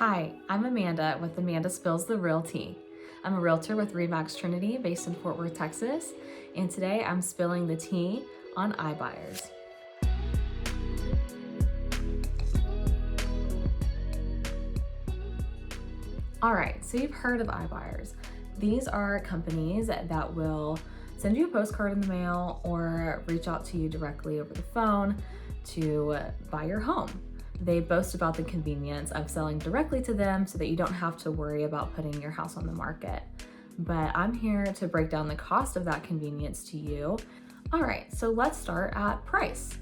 Hi, I'm Amanda with Amanda Spills the Realty. I'm a realtor with RE/MAX Trinity based in Fort Worth, Texas, and today I'm spilling the tea on iBuyers. All right, so you've heard of iBuyers. These are companies that will send you a postcard in the mail or reach out to you directly over the phone to buy your home. They boast about the convenience of selling directly to them so that you don't have to worry about putting your house on the market. But I'm here to break down the cost of that convenience to you. All right, so let's start at price.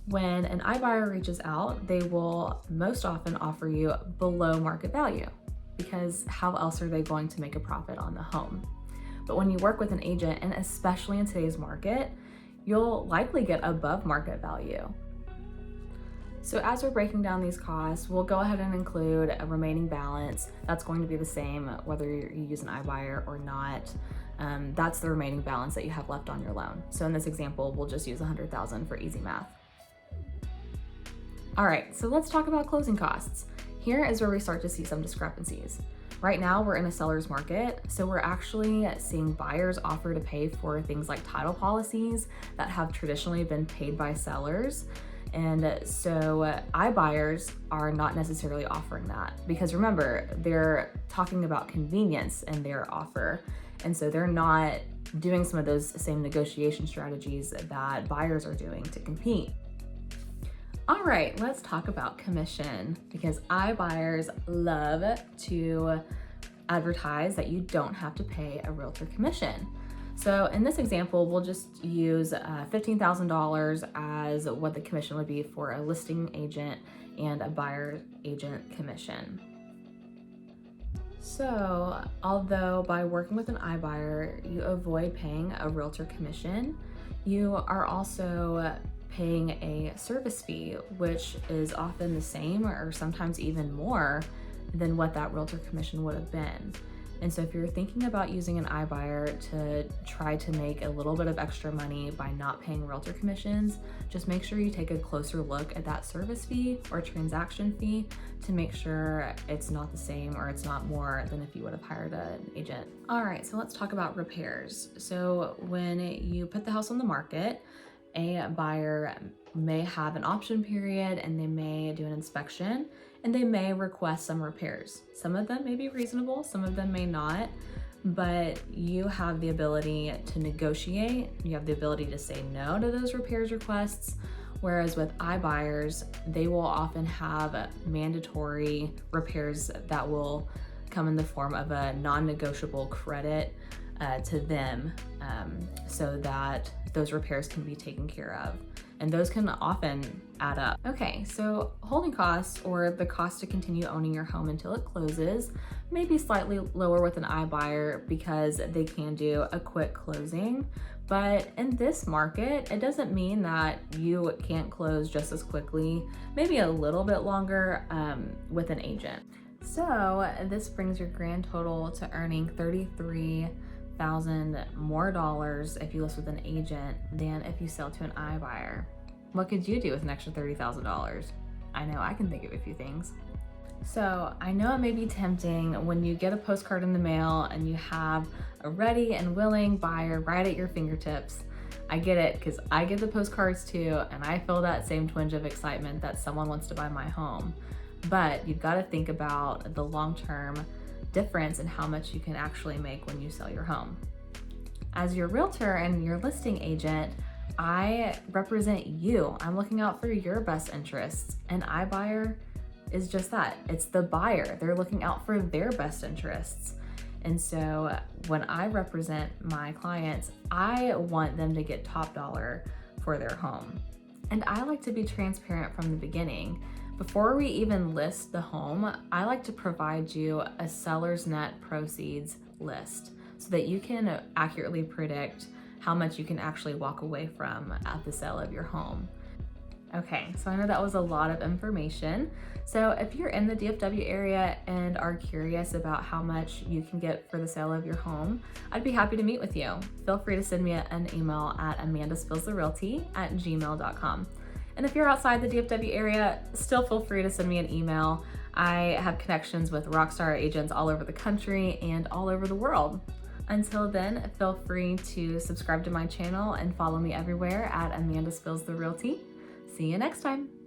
When an iBuyer reaches out, they will most often offer you below market value, because how else are they going to make a profit on the home? But when you work with an agent, and especially in today's market, you'll likely get above market value. So as we're breaking down these costs, we'll go ahead and include a remaining balance. That's going to be the same whether you use an iBuyer or not. That's the remaining balance that you have left on your loan. So in this example, we'll just use $100,000 for easy math. All right, so let's talk about closing costs. Here is where we start to see some discrepancies. Right now, we're in a seller's market, so we're actually seeing buyers offer to pay for things like title policies that have traditionally been paid by sellers. And so iBuyers are not necessarily offering that, because remember, they're talking about convenience in their offer. And so they're not doing some of those same negotiation strategies that buyers are doing to compete. All right, let's talk about commission, because iBuyers love to advertise that you don't have to pay a realtor commission. So in this example, we'll just use $15,000 as what the commission would be for a listing agent and a buyer agent commission. So although by working with an iBuyer, you avoid paying a realtor commission, you are also paying a service fee, which is often the same or sometimes even more than what that realtor commission would have been. And so if you're thinking about using an iBuyer to try to make a little bit of extra money by not paying realtor commissions, just make sure you take a closer look at that service fee or transaction fee to make sure it's not the same or it's not more than if you would have hired an agent. All right, so let's talk about repairs. So when you put the house on the market, a buyer may have an option period and they may do an inspection and they may request some repairs. Some of them may be reasonable, some of them may not, but you have the ability to negotiate. You have the ability to say no to those repairs requests. Whereas with iBuyers, they will often have mandatory repairs that will come in the form of a non-negotiable credit to them, so that those repairs can be taken care of. And those can often add up. Okay, so holding costs, or the cost to continue owning your home until it closes, may be slightly lower with an iBuyer because they can do a quick closing. But in this market, it doesn't mean that you can't close just as quickly, maybe a little bit longer with an agent. So this brings your grand total to earning $33,000 more if you list with an agent than if you sell to an iBuyer. What could you do with an extra $30,000? I know I can think of a few things. So I know it may be tempting when you get a postcard in the mail and you have a ready and willing buyer right at your fingertips. I get it, because I get the postcards too, and I feel that same twinge of excitement that someone wants to buy my home. But you've got to think about the long-term difference in how much you can actually make when you sell your home. As your realtor and your listing agent, I represent you. I'm looking out for your best interests. An iBuyer is just that. It's the buyer. They're looking out for their best interests. And so when I represent my clients, I want them to get top dollar for their home. And I like to be transparent from the beginning. Before we even list the home, I like to provide you a seller's net proceeds list so that you can accurately predict how much you can actually walk away from at the sale of your home. Okay, so I know that was a lot of information. So if you're in the DFW area and are curious about how much you can get for the sale of your home, I'd be happy to meet with you. Feel free to send me an email at amandaspillstherealty@gmail.com. And if you're outside the DFW area, still feel free to send me an email. I have connections with rockstar agents all over the country and all over the world. Until then, feel free to subscribe to my channel and follow me everywhere at Amanda Spills the Realty. See you next time.